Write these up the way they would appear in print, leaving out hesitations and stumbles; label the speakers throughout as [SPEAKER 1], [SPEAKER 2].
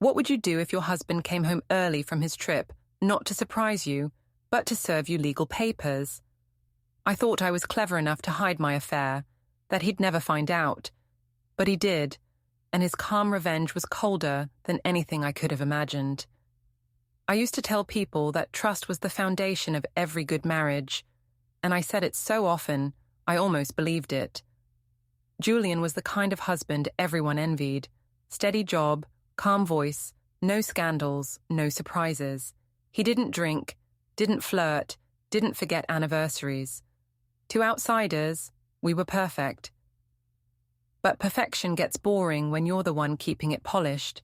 [SPEAKER 1] What would you do if your husband came home early from his trip, not to surprise you, but to serve you legal papers? I thought I was clever enough to hide my affair, that he'd never find out. But he did, and his calm revenge was colder than anything I could have imagined. I used to tell people that trust was the foundation of every good marriage, and I said it so often, I almost believed it. Julian was the kind of husband everyone envied. Steady job, calm voice, no scandals, no surprises. He didn't drink, didn't flirt, didn't forget anniversaries. To outsiders, we were perfect. But perfection gets boring when you're the one keeping it polished.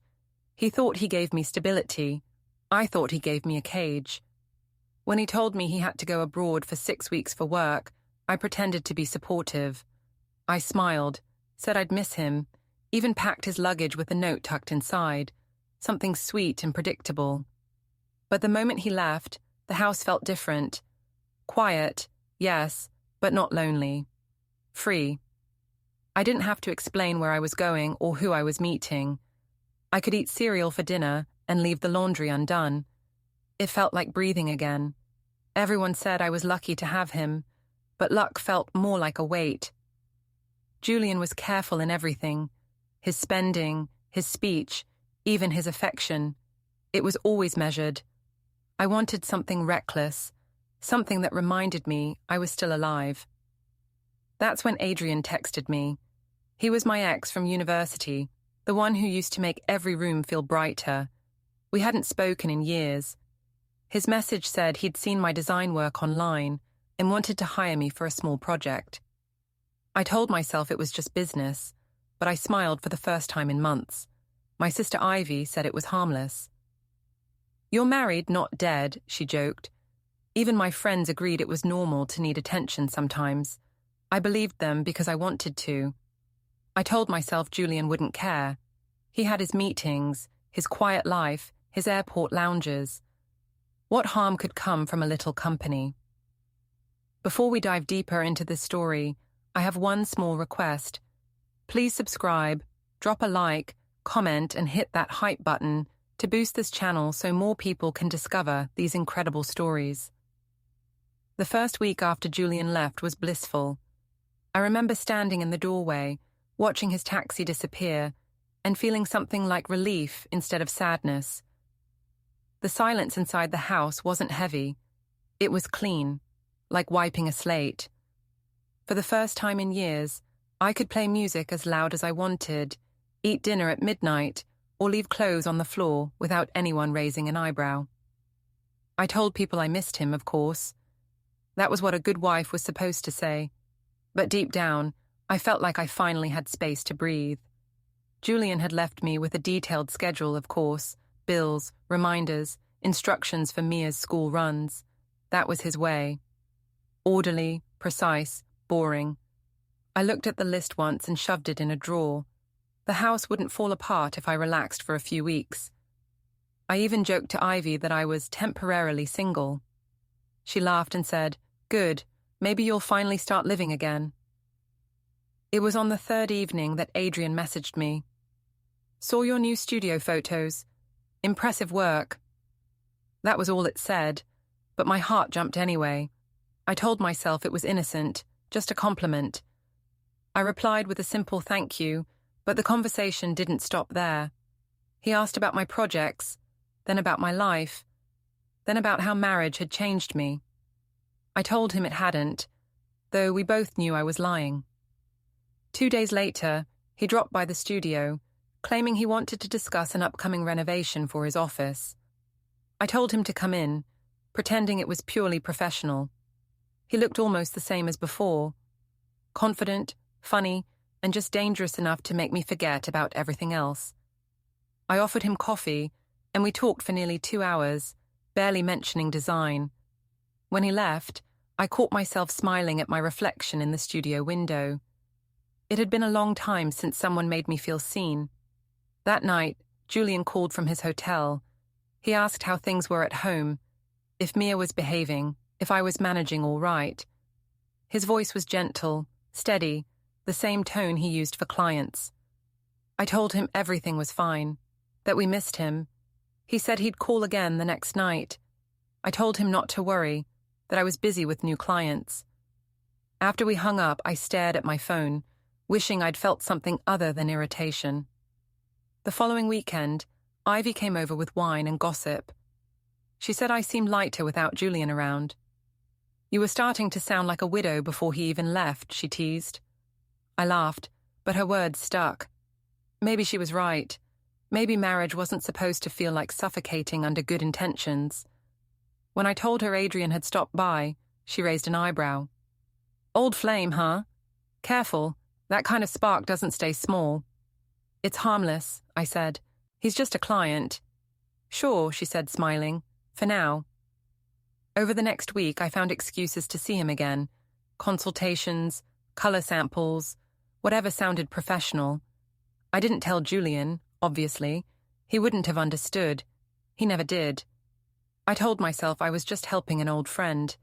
[SPEAKER 1] He thought he gave me stability. I thought he gave me a cage. When he told me he had to go abroad for 6 weeks for work, I pretended to be supportive. I smiled, said I'd miss him, even packed his luggage with a note tucked inside, something sweet and predictable. But the moment he left, the house felt different. Quiet, yes, but not lonely. Free. I didn't have to explain where I was going or who I was meeting. I could eat cereal for dinner and leave the laundry undone. It felt like breathing again. Everyone said I was lucky to have him, but luck felt more like a weight. Julian was careful in everything. His spending, his speech, even his affection. It was always measured. I wanted something reckless, something that reminded me I was still alive. That's when Adrian texted me. He was my ex from university, the one who used to make every room feel brighter. We hadn't spoken in years. His message said he'd seen my design work online and wanted to hire me for a small project. I told myself it was just business, but I smiled for the first time in months. My sister Ivy said it was harmless. "You're married, not dead," she joked. Even my friends agreed it was normal to need attention sometimes. I believed them because I wanted to. I told myself Julian wouldn't care. He had his meetings, his quiet life, his airport lounges. What harm could come from a little company? Before we dive deeper into this story, I have one small request. Please subscribe, drop a like, comment, and hit that hype button to boost this channel so more people can discover these incredible stories. The first week after Julian left was blissful. I remember standing in the doorway, watching his taxi disappear, and feeling something like relief instead of sadness. The silence inside the house wasn't heavy. It was clean, like wiping a slate. For the first time in years, I could play music as loud as I wanted, eat dinner at midnight, or leave clothes on the floor without anyone raising an eyebrow. I told people I missed him, of course. That was what a good wife was supposed to say. But deep down, I felt like I finally had space to breathe. Julian had left me with a detailed schedule, of course, bills, reminders, instructions for Mia's school runs. That was his way. Orderly, precise, boring. I looked at the list once and shoved it in a drawer. The house wouldn't fall apart if I relaxed for a few weeks. I even joked to Ivy that I was temporarily single. She laughed and said, "Good, maybe you'll finally start living again." It was on the third evening that Adrian messaged me. "Saw your new studio photos. Impressive work." That was all it said, but my heart jumped anyway. I told myself it was innocent, just a compliment. I replied with a simple thank you, but the conversation didn't stop there. He asked about my projects, then about my life, then about how marriage had changed me. I told him it hadn't, though we both knew I was lying. 2 days later, he dropped by the studio, claiming he wanted to discuss an upcoming renovation for his office. I told him to come in, pretending it was purely professional. He looked almost the same as before. Confident, funny, and just dangerous enough to make me forget about everything else. I offered him coffee, and we talked for nearly 2 hours, barely mentioning design. When he left, I caught myself smiling at my reflection in the studio window. It had been a long time since someone made me feel seen. That night, Julian called from his hotel. He asked how things were at home, if Mia was behaving, if I was managing all right. His voice was gentle, steady, the same tone he used for clients. I told him everything was fine. that we missed him. He said he'd call again the next night. I told him not to worry, that I was busy with new clients. After we hung up, I stared at my phone, wishing I'd felt something other than irritation. The following weekend, Ivy came over with wine and gossip. She said I seemed lighter without Julian around. You were starting to sound like a widow before he even left, she teased. I laughed, but her words stuck. Maybe she was right. Maybe marriage wasn't supposed to feel like suffocating under good intentions. When I told her Adrian had stopped by, she raised an eyebrow. Old flame, huh? Careful, that kind of spark doesn't stay small. It's harmless, I said. He's just a client. Sure, she said, smiling. For now. Over the next week, I found excuses to see him again. Consultations, color samples, whatever sounded professional. I didn't tell Julian, obviously. He wouldn't have understood. He never did. I told myself I was just helping an old friend.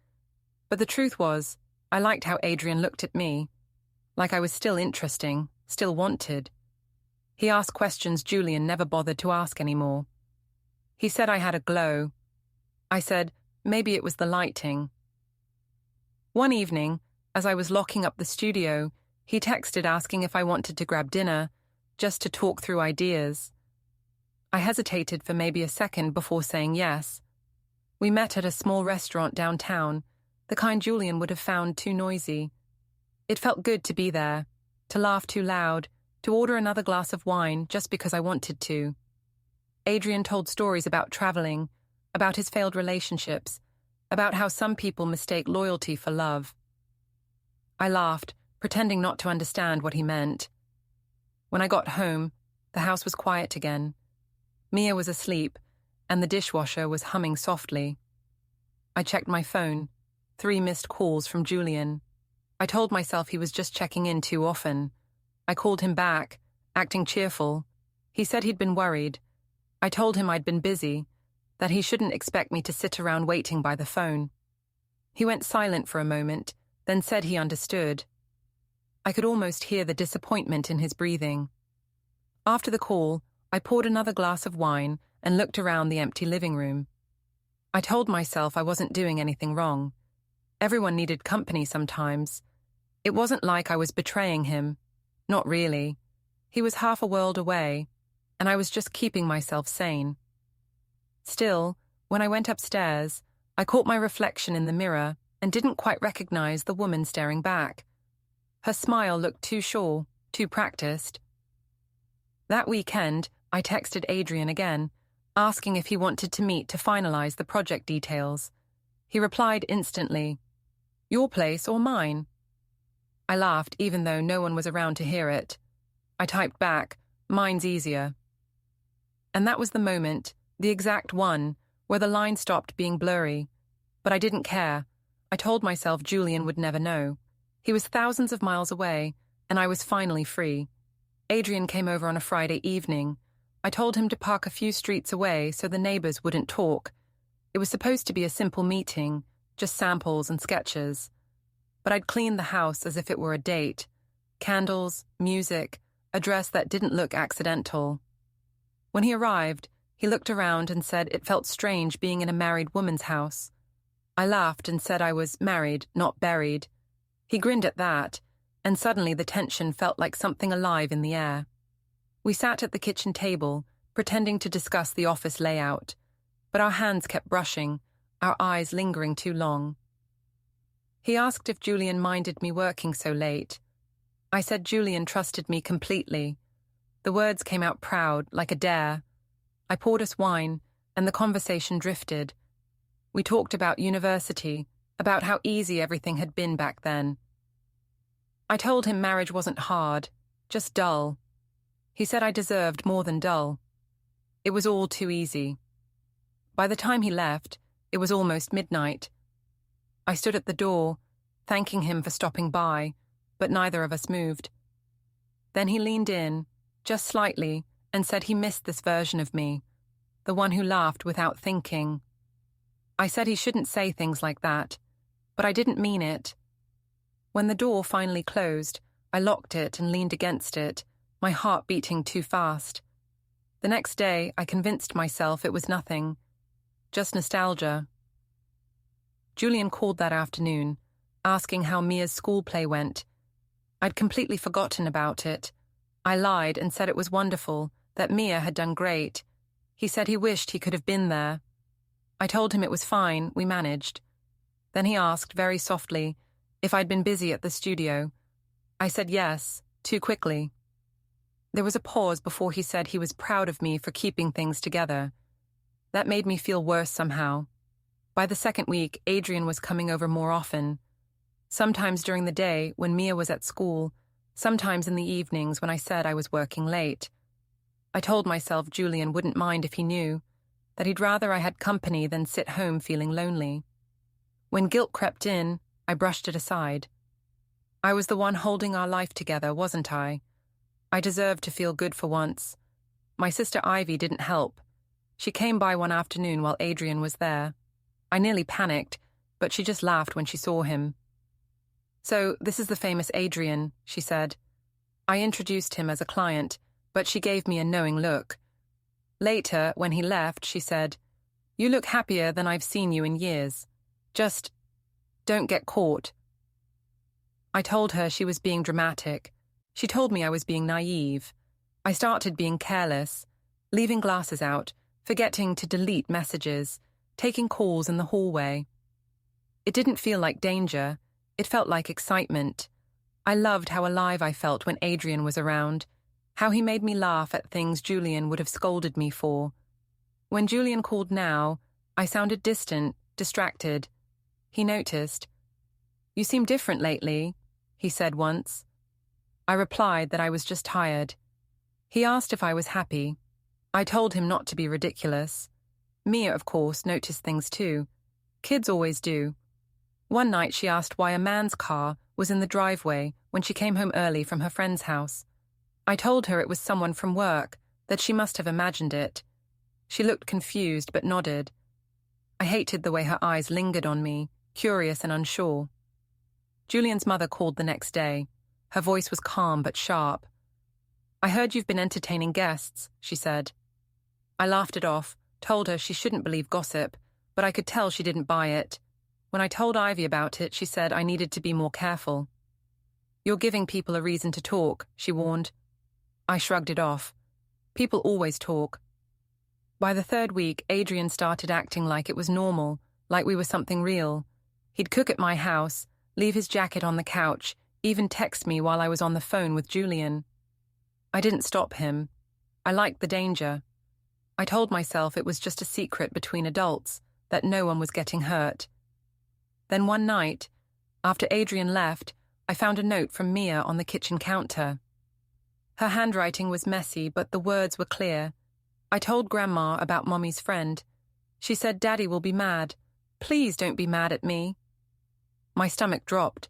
[SPEAKER 1] But the truth was, I liked how Adrian looked at me. Like I was still interesting, still wanted. He asked questions Julian never bothered to ask anymore. He said I had a glow. I said, maybe it was the lighting. One evening, as I was locking up the studio, he texted asking if I wanted to grab dinner, just to talk through ideas. I hesitated for maybe a second before saying yes. We met at a small restaurant downtown, the kind Julian would have found too noisy. It felt good to be there, to laugh too loud, to order another glass of wine just because I wanted to. Adrian told stories about traveling, about his failed relationships, about how some people mistake loyalty for love. I laughed, pretending not to understand what he meant. When I got home, the house was quiet again. Mia was asleep, and the dishwasher was humming softly. I checked my phone. 3 missed calls from Julian. I told myself he was just checking in too often. I called him back, acting cheerful. He said he'd been worried. I told him I'd been busy, that he shouldn't expect me to sit around waiting by the phone. He went silent for a moment, then said he understood. I could almost hear the disappointment in his breathing. After the call, I poured another glass of wine and looked around the empty living room. I told myself I wasn't doing anything wrong. Everyone needed company sometimes. It wasn't like I was betraying him. Not really. He was half a world away, and I was just keeping myself sane. Still, when I went upstairs, I caught my reflection in the mirror and didn't quite recognize the woman staring back. Her smile looked too sure, too practiced. That weekend, I texted Adrian again, asking if he wanted to meet to finalize the project details. He replied instantly, "Your place or mine?" I laughed even though no one was around to hear it. I typed back, "Mine's easier." And that was the moment, the exact one, where the line stopped being blurry. But I didn't care. I told myself Julian would never know. He was thousands of miles away, and I was finally free. Adrian came over on a Friday evening. I told him to park a few streets away so the neighbors wouldn't talk. It was supposed to be a simple meeting, just samples and sketches. But I'd cleaned the house as if it were a date. Candles, music, a dress that didn't look accidental. When he arrived, he looked around and said it felt strange being in a married woman's house. I laughed and said I was married, not buried. He grinned at that, and suddenly the tension felt like something alive in the air. We sat at the kitchen table, pretending to discuss the office layout, but our hands kept brushing, our eyes lingering too long. He asked if Julian minded me working so late. I said Julian trusted me completely. The words came out proud, like a dare. I poured us wine, and the conversation drifted. We talked about university, about how easy everything had been back then. I told him marriage wasn't hard, just dull. He said I deserved more than dull. It was all too easy. By the time he left, it was almost midnight. I stood at the door, thanking him for stopping by, but neither of us moved. Then he leaned in, just slightly, and said he missed this version of me, the one who laughed without thinking. I said he shouldn't say things like that, but I didn't mean it. When the door finally closed, I locked it and leaned against it, my heart beating too fast. The next day, I convinced myself it was nothing, just nostalgia. Julian called that afternoon, asking how Mia's school play went. I'd completely forgotten about it. I lied and said it was wonderful, that Mia had done great. He said he wished he could have been there. I told him it was fine, we managed. Then he asked, very softly, if I'd been busy at the studio. I said yes, too quickly. There was a pause before he said he was proud of me for keeping things together. That made me feel worse somehow. By the second week, Adrian was coming over more often. Sometimes during the day, when Mia was at school, sometimes in the evenings when I said I was working late. I told myself Julian wouldn't mind if he knew, that he'd rather I had company than sit home feeling lonely. When guilt crept in, I brushed it aside. I was the one holding our life together, wasn't I? I deserved to feel good for once. My sister Ivy didn't help. She came by one afternoon while Adrian was there. I nearly panicked, but she just laughed when she saw him. So, this is the famous Adrian, she said. I introduced him as a client, but she gave me a knowing look. Later, when he left, she said, "You look happier than I've seen you in years. Just don't get caught." I told her she was being dramatic. She told me I was being naive. I started being careless, leaving glasses out, forgetting to delete messages, taking calls in the hallway. It didn't feel like danger. It felt like excitement. I loved how alive I felt when Adrian was around, how he made me laugh at things Julian would have scolded me for. When Julian called now, I sounded distant, distracted. He noticed. "You seem different lately," he said once. I replied that I was just tired. He asked if I was happy. I told him not to be ridiculous. Mia, of course, noticed things too. Kids always do. One night she asked why a man's car was in the driveway when she came home early from her friend's house. I told her it was someone from work, that she must have imagined it. She looked confused but nodded. I hated the way her eyes lingered on me, curious and unsure. Julian's mother called the next day. Her voice was calm but sharp. "I heard you've been entertaining guests," she said. I laughed it off, told her she shouldn't believe gossip, but I could tell she didn't buy it. When I told Ivy about it, she said I needed to be more careful. "You're giving people a reason to talk," she warned. I shrugged it off. People always talk. By the third week, Adrian started acting like it was normal, like we were something real. He'd cook at my house, leave his jacket on the couch, even text me while I was on the phone with Julian. I didn't stop him. I liked the danger. I told myself it was just a secret between adults, that no one was getting hurt. Then one night, after Adrian left, I found a note from Mia on the kitchen counter. Her handwriting was messy, but the words were clear. I told Grandma about Mommy's friend. She said Daddy will be mad. Please don't be mad at me. My stomach dropped.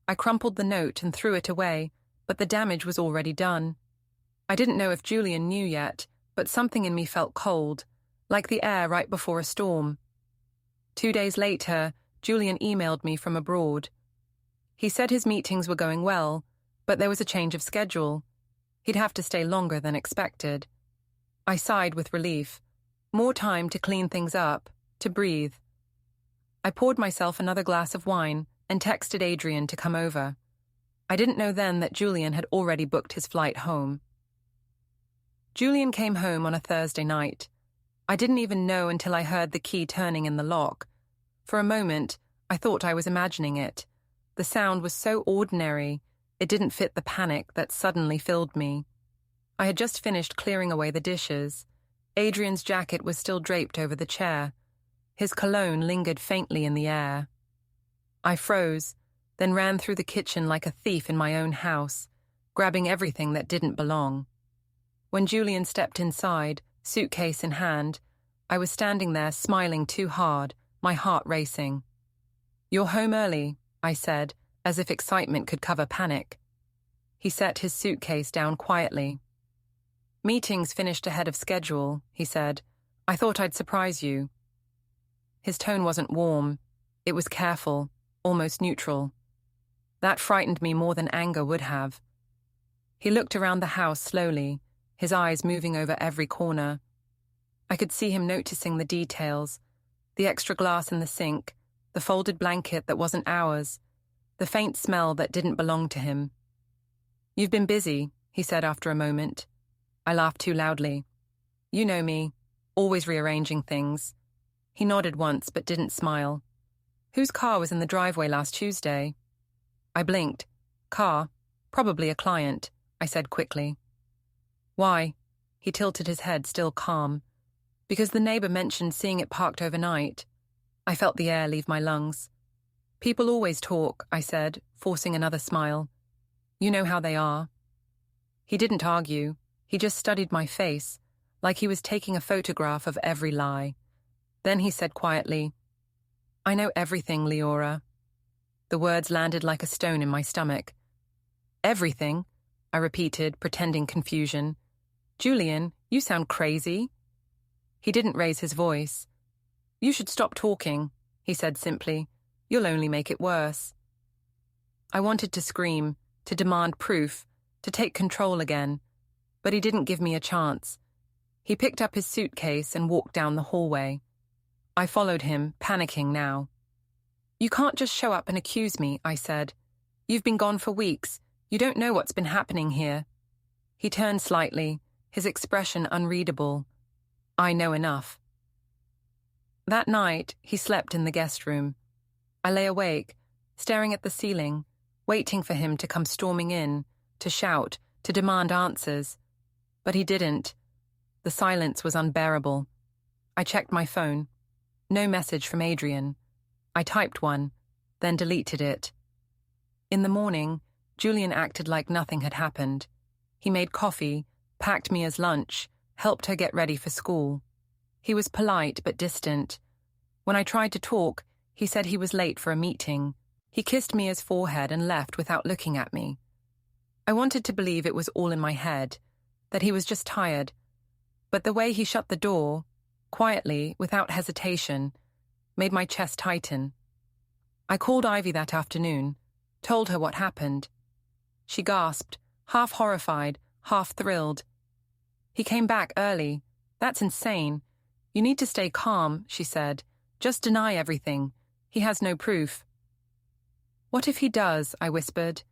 [SPEAKER 1] I crumpled the note and threw it away, but the damage was already done. I didn't know if Julian knew yet, but something in me felt cold, like the air right before a storm. 2 days later, Julian emailed me from abroad. He said his meetings were going well, but there was a change of schedule. He'd have to stay longer than expected. I sighed with relief. More time to clean things up, to breathe. I poured myself another glass of wine and texted Adrian to come over. I didn't know then that Julian had already booked his flight home. Julian came home on a Thursday night. I didn't even know until I heard the key turning in the lock. For a moment, I thought I was imagining it. The sound was so ordinary, it didn't fit the panic that suddenly filled me. I had just finished clearing away the dishes. Adrian's jacket was still draped over the chair. His cologne lingered faintly in the air. I froze, then ran through the kitchen like a thief in my own house, grabbing everything that didn't belong. When Julian stepped inside, suitcase in hand, I was standing there smiling too hard, my heart racing. "You're home early," I said, as if excitement could cover panic. He set his suitcase down quietly. "Meetings finished ahead of schedule," he said. "I thought I'd surprise you." His tone wasn't warm. It was careful, almost neutral. That frightened me more than anger would have. He looked around the house slowly, his eyes moving over every corner. I could see him noticing the details, the extra glass in the sink, the folded blanket that wasn't ours, the faint smell that didn't belong to him. "You've been busy," he said after a moment. I laughed too loudly. "You know me, always rearranging things." He nodded once but didn't smile. "Whose car was in the driveway last Tuesday?" I blinked. "Car? Probably a client," I said quickly. "Why?" He tilted his head, still calm. "Because the neighbor mentioned seeing it parked overnight." I felt the air leave my lungs. "People always talk," I said, forcing another smile. "You know how they are." He didn't argue. He just studied my face, like he was taking a photograph of every lie. Then he said quietly, "I know everything, Leora." The words landed like a stone in my stomach. "Everything?" I repeated, pretending confusion. "Julian, you sound crazy." He didn't raise his voice. "You should stop talking," he said simply. "You'll only make it worse." I wanted to scream, to demand proof, to take control again, but he didn't give me a chance. He picked up his suitcase and walked down the hallway. I followed him, panicking now. "You can't just show up and accuse me," I said. "You've been gone for weeks. You don't know what's been happening here." He turned slightly, his expression unreadable. "I know enough." That night, he slept in the guest room. I lay awake, staring at the ceiling, waiting for him to come storming in, to shout, to demand answers. But he didn't. The silence was unbearable. I checked my phone. No message from Adrian. I typed one, then deleted it. In the morning, Julian acted like nothing had happened. He made coffee, packed Mia's lunch, helped her get ready for school. He was polite but distant. When I tried to talk, he said he was late for a meeting. He kissed Mia's forehead and left without looking at me. I wanted to believe it was all in my head, that he was just tired. But the way he shut the door, quietly, without hesitation, made my chest tighten. I called Ivy that afternoon, told her what happened. She gasped, half horrified, half thrilled. "He came back early. That's insane. You need to stay calm," she said. "Just deny everything. He has no proof." "What if he does?" I whispered.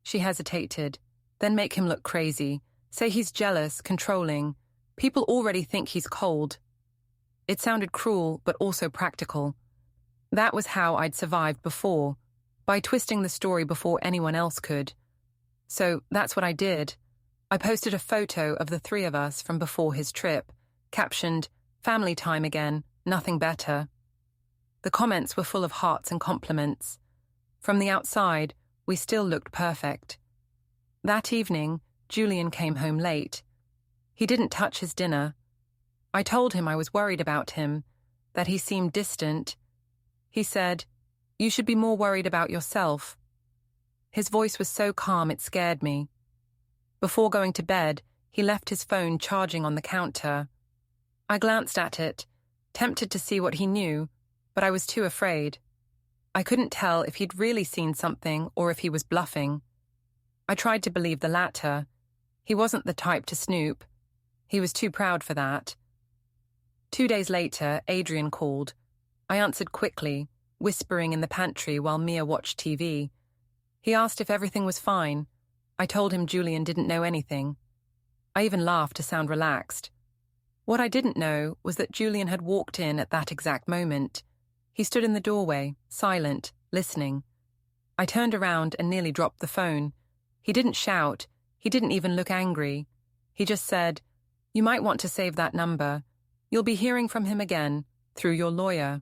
[SPEAKER 1] She hesitated. "Then make him look crazy. Say he's jealous, controlling. People already think he's cold." It sounded cruel, but also practical. That was how I'd survived before, by twisting the story before anyone else could. So that's what I did. I posted a photo of the three of us from before his trip, captioned, "Family time again, nothing better." The comments were full of hearts and compliments. From the outside, we still looked perfect. That evening, Julian came home late. He didn't touch his dinner. I told him I was worried about him, that he seemed distant. He said, "You should be more worried about yourself." His voice was so calm it scared me. Before going to bed, he left his phone charging on the counter. I glanced at it, tempted to see what he knew, but I was too afraid. I couldn't tell if he'd really seen something or if he was bluffing. I tried to believe the latter. He wasn't the type to snoop. He was too proud for that. 2 days later, Adrian called. I answered quickly, whispering in the pantry while Mia watched TV. He asked if everything was fine. I told him Julian didn't know anything. I even laughed to sound relaxed. What I didn't know was that Julian had walked in at that exact moment. He stood in the doorway, silent, listening. I turned around and nearly dropped the phone. He didn't shout. He didn't even look angry. He just said, "You might want to save that number. You'll be hearing from him again, through your lawyer."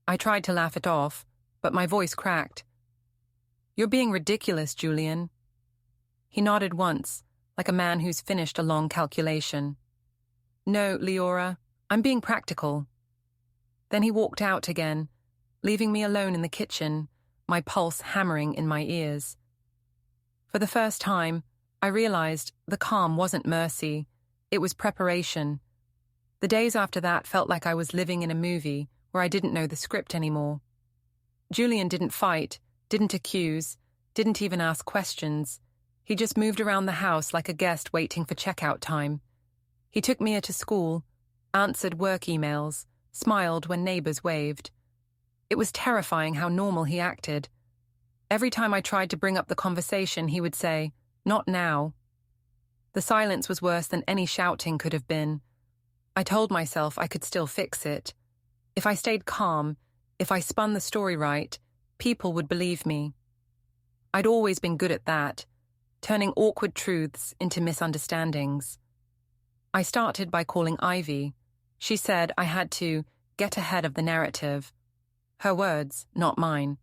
[SPEAKER 1] I tried to laugh it off, but my voice cracked. "You're being ridiculous, Julian." He nodded once, like a man who's finished a long calculation. "No, Leora, I'm being practical." Then he walked out again, leaving me alone in the kitchen, my pulse hammering in my ears. For the first time, I realized the calm wasn't mercy, it was preparation. The days after that felt like I was living in a movie where I didn't know the script anymore. Julian didn't fight, didn't accuse, didn't even ask questions. He just moved around the house like a guest waiting for checkout time. He took Mia to school, answered work emails, smiled when neighbors waved. It was terrifying how normal he acted. Every time I tried to bring up the conversation, he would say, "Not now." The silence was worse than any shouting could have been. I told myself I could still fix it. If I stayed calm, if I spun the story right, people would believe me. I'd always been good at that, turning awkward truths into misunderstandings. I started by calling Ivy. She said I had to get ahead of the narrative. Her words, not mine.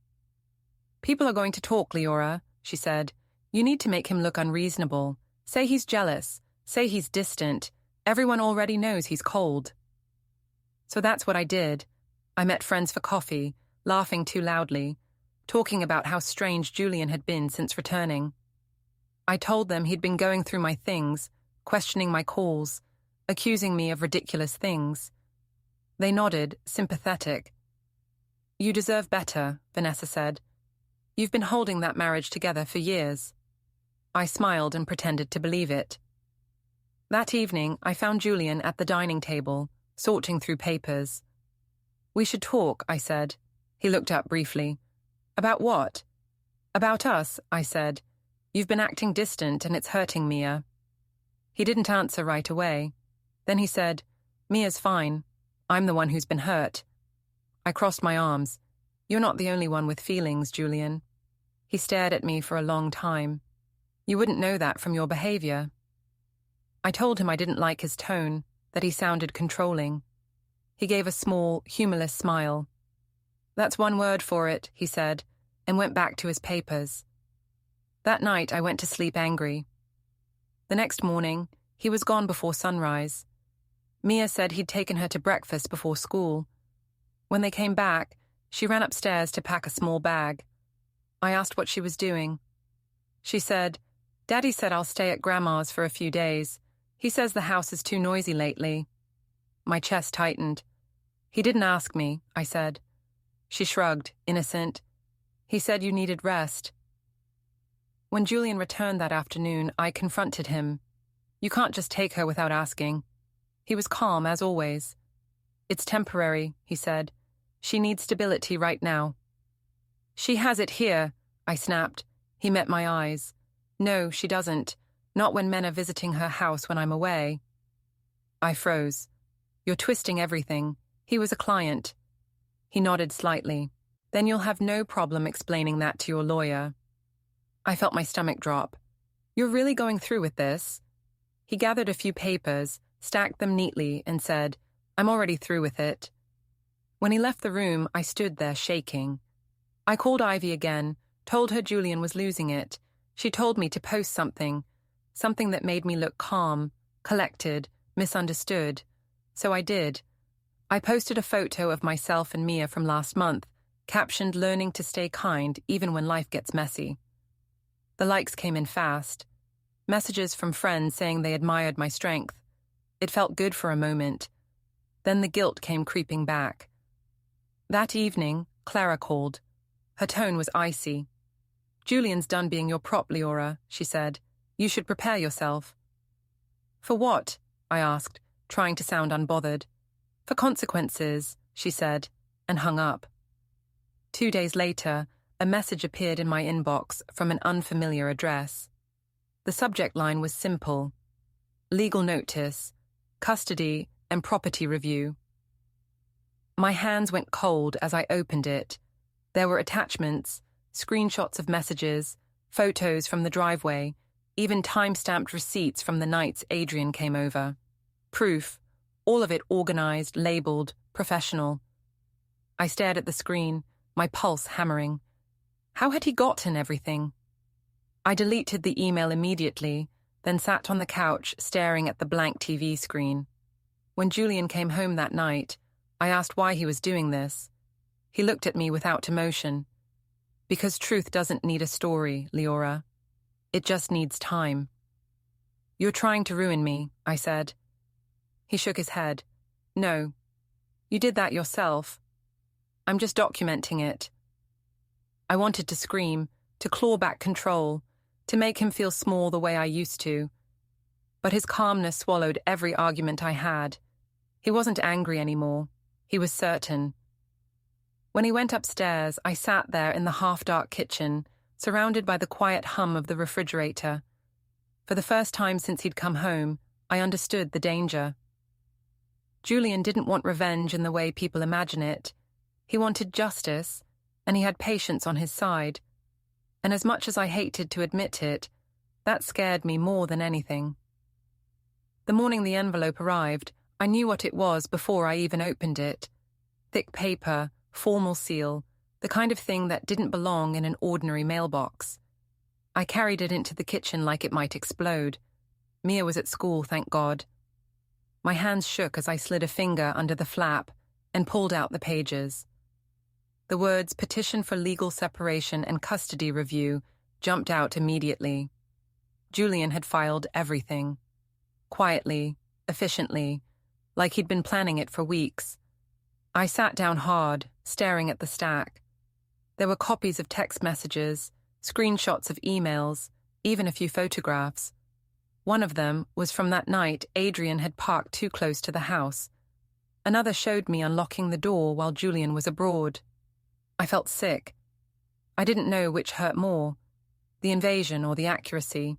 [SPEAKER 1] "People are going to talk, Leora," she said. "You need to make him look unreasonable. Say he's jealous. Say he's distant. Everyone already knows he's cold." So that's what I did. I met friends for coffee, laughing too loudly, talking about how strange Julian had been since returning. I told them he'd been going through my things, questioning my calls, accusing me of ridiculous things. They nodded, sympathetic. "You deserve better," Vanessa said. "You've been holding that marriage together for years." I smiled and pretended to believe it. That evening, I found Julian at the dining table, sorting through papers. "We should talk," I said. He looked up briefly. "About what?" "About us," I said. "You've been acting distant and it's hurting Mia." He didn't answer right away. Then he said, "Mia's fine. I'm the one who's been hurt." I crossed my arms. "You're not the only one with feelings, Julian." He stared at me for a long time. "You wouldn't know that from your behavior." I told him I didn't like his tone, that he sounded controlling. He gave a small, humorless smile. "That's one word for it," he said, and went back to his papers. That night I went to sleep angry. The next morning, he was gone before sunrise. Mia said he'd taken her to breakfast before school. When they came back, she ran upstairs to pack a small bag. I asked what she was doing. She said, "Daddy said I'll stay at Grandma's for a few days. He says the house is too noisy lately." My chest tightened. "He didn't ask me," I said. She shrugged, innocent. "He said you needed rest." When Julian returned that afternoon, I confronted him. "You can't just take her without asking." He was calm, as always. "It's temporary," he said. "She needs stability right now." "She has it here," I snapped. He met my eyes. "No, she doesn't. Not when men are visiting her house when I'm away." I froze. "You're twisting everything. He was a client." He nodded slightly. "Then you'll have no problem explaining that to your lawyer." I felt my stomach drop. "You're really going through with this?" He gathered a few papers, stacked them neatly, and said, "I'm already through with it." When he left the room, I stood there shaking. I called Ivy again, told her Julian was losing it. She told me to post something that made me look calm, collected, misunderstood. So I did. I posted a photo of myself and Mia from last month, captioned "Learning to stay kind even when life gets messy." The likes came in fast. Messages from friends saying they admired my strength. It felt good for a moment. Then the guilt came creeping back. That evening, Clara called. Her tone was icy. "Julian's done being your prop, Leora," she said. "You should prepare yourself." "For what?" I asked, trying to sound unbothered. "For consequences," she said, and hung up. 2 days later, a message appeared in my inbox from an unfamiliar address. The subject line was simple: legal notice, custody, and property review. My hands went cold as I opened it. There were attachments, screenshots of messages, photos from the driveway, even time-stamped receipts from the nights Adrian came over. Proof, all of it organized, labeled, professional. I stared at the screen, my pulse hammering. How had he gotten everything? I deleted the email immediately, then sat on the couch staring at the blank TV screen. When Julian came home that night, I asked why he was doing this. He looked at me without emotion. "Because truth doesn't need a story, Leora. It just needs time." "You're trying to ruin me," I said. He shook his head. "No. You did that yourself. I'm just documenting it." I wanted to scream, to claw back control, to make him feel small the way I used to. But his calmness swallowed every argument I had. He wasn't angry anymore. He was certain. When he went upstairs, I sat there in the half-dark kitchen, surrounded by the quiet hum of the refrigerator. For the first time since he'd come home, I understood the danger. Julian didn't want revenge in the way people imagine it. He wanted justice, and he had patience on his side. And as much as I hated to admit it, that scared me more than anything. The morning the envelope arrived, I knew what it was before I even opened it. Thick paper, formal seal, the kind of thing that didn't belong in an ordinary mailbox. I carried it into the kitchen like it might explode. Mia was at school, thank God. My hands shook as I slid a finger under the flap and pulled out the pages. The words petition for legal separation and custody review jumped out immediately. Julian had filed everything. Quietly, efficiently, like he'd been planning it for weeks. I sat down hard, staring at the stack. There were copies of text messages, screenshots of emails, even a few photographs. One of them was from that night Adrian had parked too close to the house. Another showed me unlocking the door while Julian was abroad. I felt sick. I didn't know which hurt more, the invasion or the accuracy.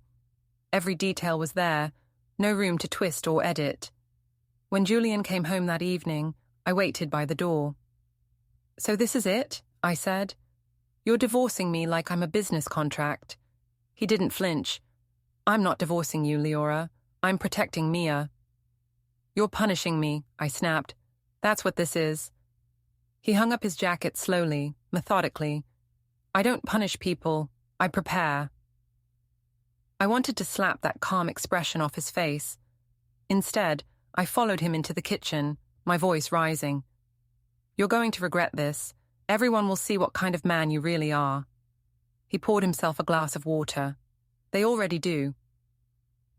[SPEAKER 1] Every detail was there, no room to twist or edit. When Julian came home that evening, I waited by the door. "So this is it?" I said. "You're divorcing me like I'm a business contract." He didn't flinch. "I'm not divorcing you, Leora. I'm protecting Mia." "You're punishing me," I snapped. "That's what this is." He hung up his jacket slowly, methodically. "I don't punish people. I prepare." I wanted to slap that calm expression off his face. Instead, I followed him into the kitchen, my voice rising. "You're going to regret this. Everyone will see what kind of man you really are." He poured himself a glass of water. "They already do."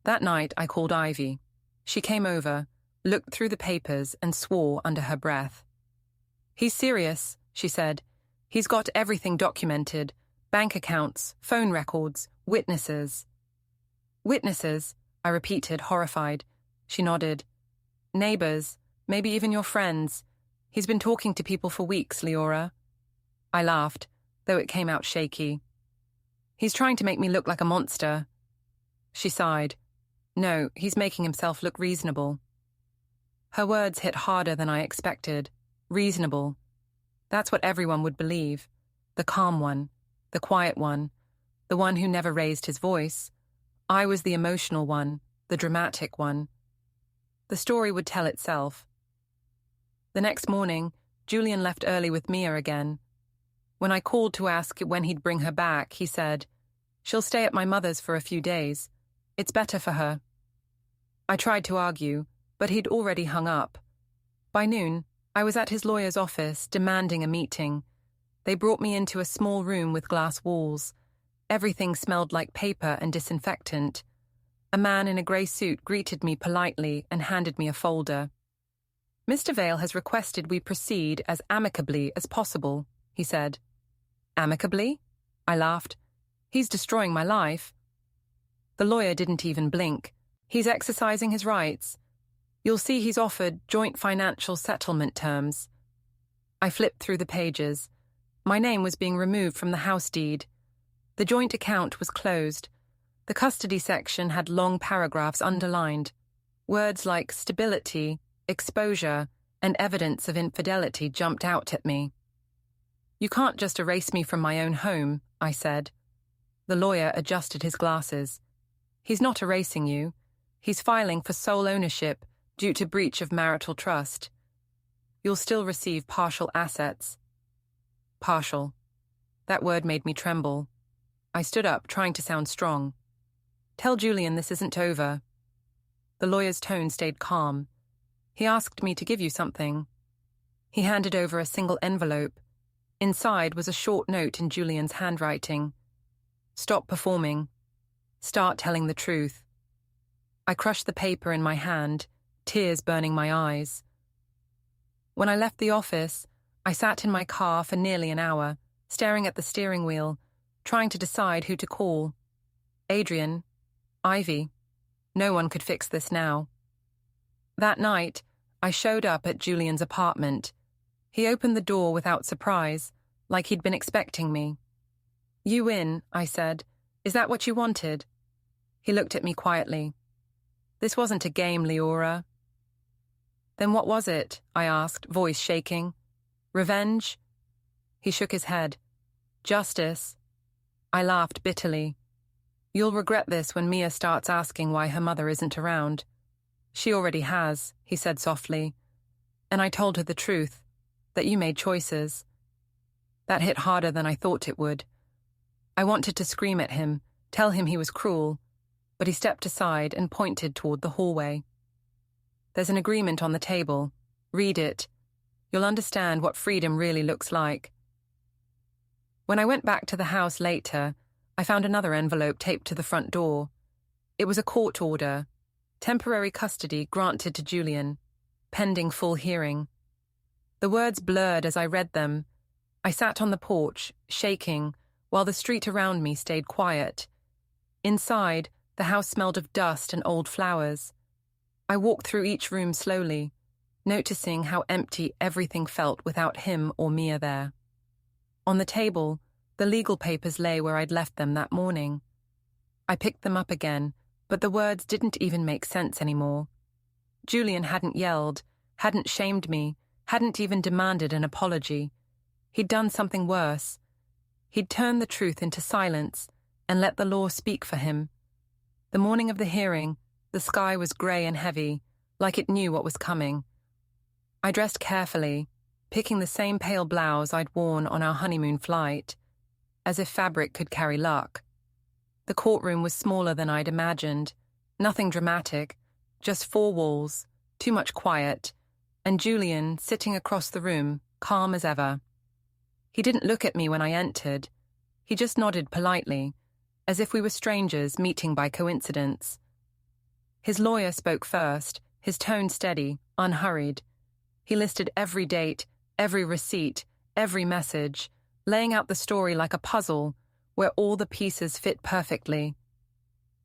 [SPEAKER 1] That night, I called Ivy. She came over, looked through the papers, and swore under her breath. "He's serious," she said. "He's got everything documented. Bank accounts, phone records, witnesses." "Witnesses?" I repeated, horrified. She nodded. "Neighbors, maybe even your friends. He's been talking to people for weeks, Leora." I laughed, though it came out shaky. "He's trying to make me look like a monster." She sighed. "No, he's making himself look reasonable." Her words hit harder than I expected. Reasonable. That's what everyone would believe. The calm one, the quiet one, the one who never raised his voice. I was the emotional one, the dramatic one. The story would tell itself. The next morning, Julian left early with Mia again. When I called to ask when he'd bring her back, he said, "She'll stay at my mother's for a few days. It's better for her." I tried to argue, but he'd already hung up. By noon, I was at his lawyer's office, demanding a meeting. They brought me into a small room with glass walls. Everything smelled like paper and disinfectant. A man in a grey suit greeted me politely and handed me a folder. "Mr. Vale has requested we proceed as amicably as possible," he said. "Amicably?" I laughed. "He's destroying my life." The lawyer didn't even blink. "He's exercising his rights. You'll see he's offered joint financial settlement terms." I flipped through the pages. My name was being removed from the house deed. The joint account was closed. The custody section had long paragraphs underlined. Words like stability, exposure, and evidence of infidelity jumped out at me. "You can't just erase me from my own home," I said. The lawyer adjusted his glasses. "He's not erasing you. He's filing for sole ownership due to breach of marital trust. You'll still receive partial assets." Partial. That word made me tremble. I stood up, trying to sound strong. "Tell Julian this isn't over." The lawyer's tone stayed calm. "He asked me to give you something." He handed over a single envelope. Inside was a short note in Julian's handwriting. "Stop performing. Start telling the truth." I crushed the paper in my hand, tears burning my eyes. When I left the office, I sat in my car for nearly an hour, staring at the steering wheel, trying to decide who to call. Adrian, Ivy. No one could fix this now. That night, I showed up at Julian's apartment. He opened the door without surprise, like he'd been expecting me. "You in," I said. "Is that what you wanted?" He looked at me quietly. "This wasn't a game, Leora." "Then what was it?" I asked, voice shaking. "Revenge?" He shook his head. "Justice." I laughed bitterly. "You'll regret this when Mia starts asking why her mother isn't around." "She already has," he said softly. "And I told her the truth, that you made choices." That hit harder than I thought it would. I wanted to scream at him, tell him he was cruel, but he stepped aside and pointed toward the hallway. "There's an agreement on the table. Read it. You'll understand what freedom really looks like." When I went back to the house later, I found another envelope taped to the front door. It was a court order, temporary custody granted to Julian, pending full hearing. The words blurred as I read them. I sat on the porch, shaking, while the street around me stayed quiet. Inside, the house smelled of dust and old flowers. I walked through each room slowly, noticing how empty everything felt without him or Mia there. On the table, the legal papers lay where I'd left them that morning. I picked them up again, but the words didn't even make sense anymore. Julian hadn't yelled, hadn't shamed me, hadn't even demanded an apology. He'd done something worse. He'd turned the truth into silence and let the law speak for him. The morning of the hearing, the sky was grey and heavy, like it knew what was coming. I dressed carefully, picking the same pale blouse I'd worn on our honeymoon flight, as if fabric could carry luck. The courtroom was smaller than I'd imagined, nothing dramatic, just four walls, too much quiet, and Julian sitting across the room, calm as ever. He didn't look at me when I entered. He just nodded politely, as if we were strangers meeting by coincidence. His lawyer spoke first, his tone steady, unhurried. He listed every date, every receipt, every message, laying out the story like a puzzle where all the pieces fit perfectly.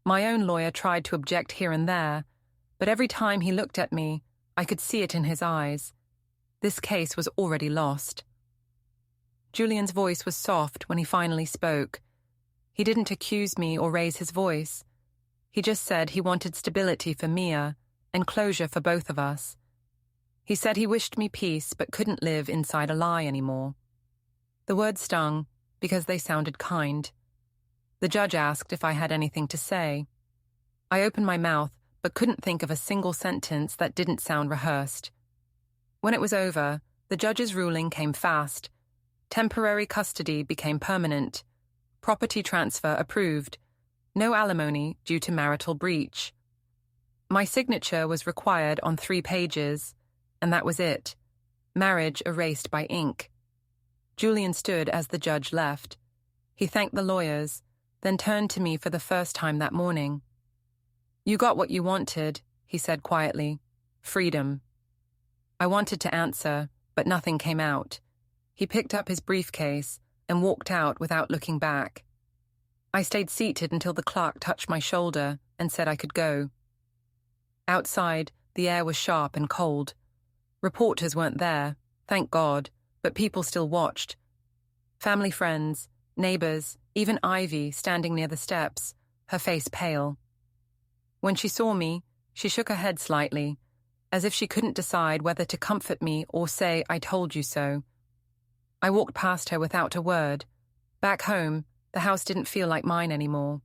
[SPEAKER 1] My own lawyer tried to object here and there, but every time he looked at me, I could see it in his eyes. This case was already lost. Julian's voice was soft when he finally spoke. He didn't accuse me or raise his voice. He just said he wanted stability for Mia and closure for both of us. He said he wished me peace but couldn't live inside a lie anymore. The words stung because they sounded kind. The judge asked if I had anything to say. I opened my mouth but couldn't think of a single sentence that didn't sound rehearsed. When it was over, the judge's ruling came fast. Temporary custody became permanent. Property transfer approved. No alimony due to marital breach. My signature was required on 3 pages, and that was it. Marriage erased by ink. Julian stood as the judge left. He thanked the lawyers, then turned to me for the first time that morning. "You got what you wanted," he said quietly. "Freedom." I wanted to answer, but nothing came out. He picked up his briefcase and walked out without looking back. I stayed seated until the clerk touched my shoulder and said I could go. Outside, the air was sharp and cold. Reporters weren't there, thank God, but people still watched. Family friends, neighbors, even Ivy standing near the steps, her face pale. When she saw me, she shook her head slightly, as if she couldn't decide whether to comfort me or say, "I told you so." I walked past her without a word. Back home, the house didn't feel like mine anymore.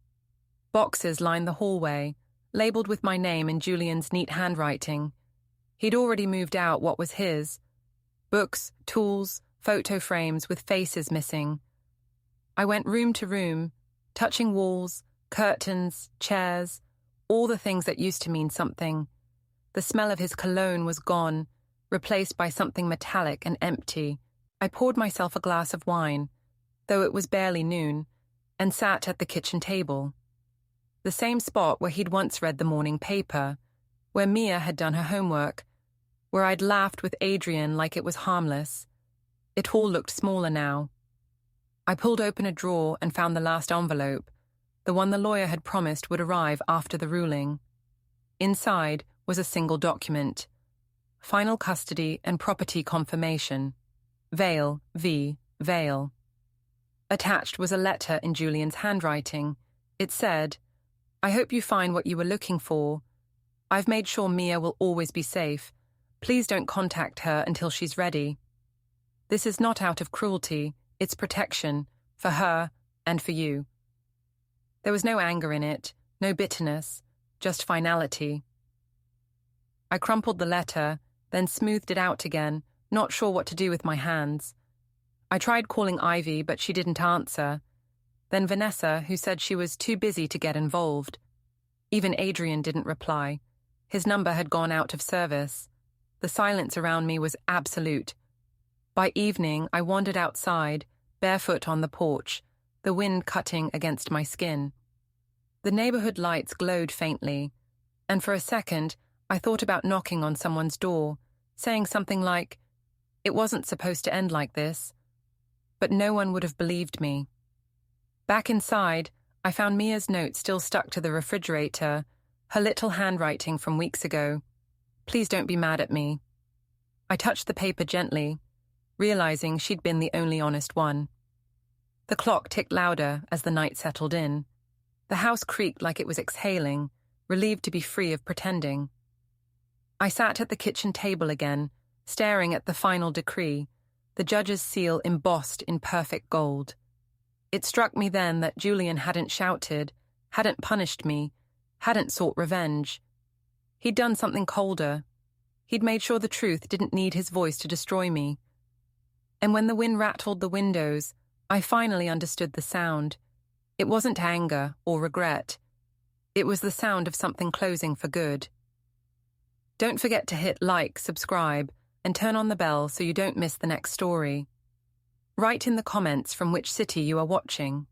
[SPEAKER 1] Boxes lined the hallway, labeled with my name in Julian's neat handwriting. He'd already moved out what was his. Books, tools, photo frames with faces missing. I went room to room, touching walls, curtains, chairs, all the things that used to mean something. The smell of his cologne was gone, replaced by something metallic and empty. I poured myself a glass of wine, though it was barely noon, and sat at the kitchen table. The same spot where he'd once read the morning paper, where Mia had done her homework, where I'd laughed with Adrian like it was harmless. It all looked smaller now. I pulled open a drawer and found the last envelope, the one the lawyer had promised would arrive after the ruling. Inside was a single document: Final Custody and Property Confirmation. Vale v. Vale. Attached was a letter in Julian's handwriting. It said, "I hope you find what you were looking for. I've made sure Mia will always be safe. Please don't contact her until she's ready. This is not out of cruelty, it's protection, for her and for you." There was no anger in it, no bitterness, just finality. I crumpled the letter, then smoothed it out again, not sure what to do with my hands. I tried calling Ivy, but she didn't answer. Then Vanessa, who said she was too busy to get involved. Even Adrian didn't reply. His number had gone out of service. The silence around me was absolute. By evening, I wandered outside, barefoot on the porch, the wind cutting against my skin. The neighborhood lights glowed faintly, and for a second, I thought about knocking on someone's door, saying something like, "It wasn't supposed to end like this." But no one would have believed me. Back inside, I found Mia's note still stuck to the refrigerator, her little handwriting from weeks ago. "Please don't be mad at me." I touched the paper gently, realizing she'd been the only honest one. The clock ticked louder as the night settled in. The house creaked like it was exhaling, relieved to be free of pretending. I sat at the kitchen table again, staring at the final decree, the judge's seal embossed in perfect gold. It struck me then that Julian hadn't shouted, hadn't punished me, hadn't sought revenge. He'd done something colder. He'd made sure the truth didn't need his voice to destroy me. And when the wind rattled the windows, I finally understood the sound. It wasn't anger or regret. It was the sound of something closing for good. Don't forget to hit like, subscribe, and turn on the bell so you don't miss the next story. Write in the comments from which city you are watching.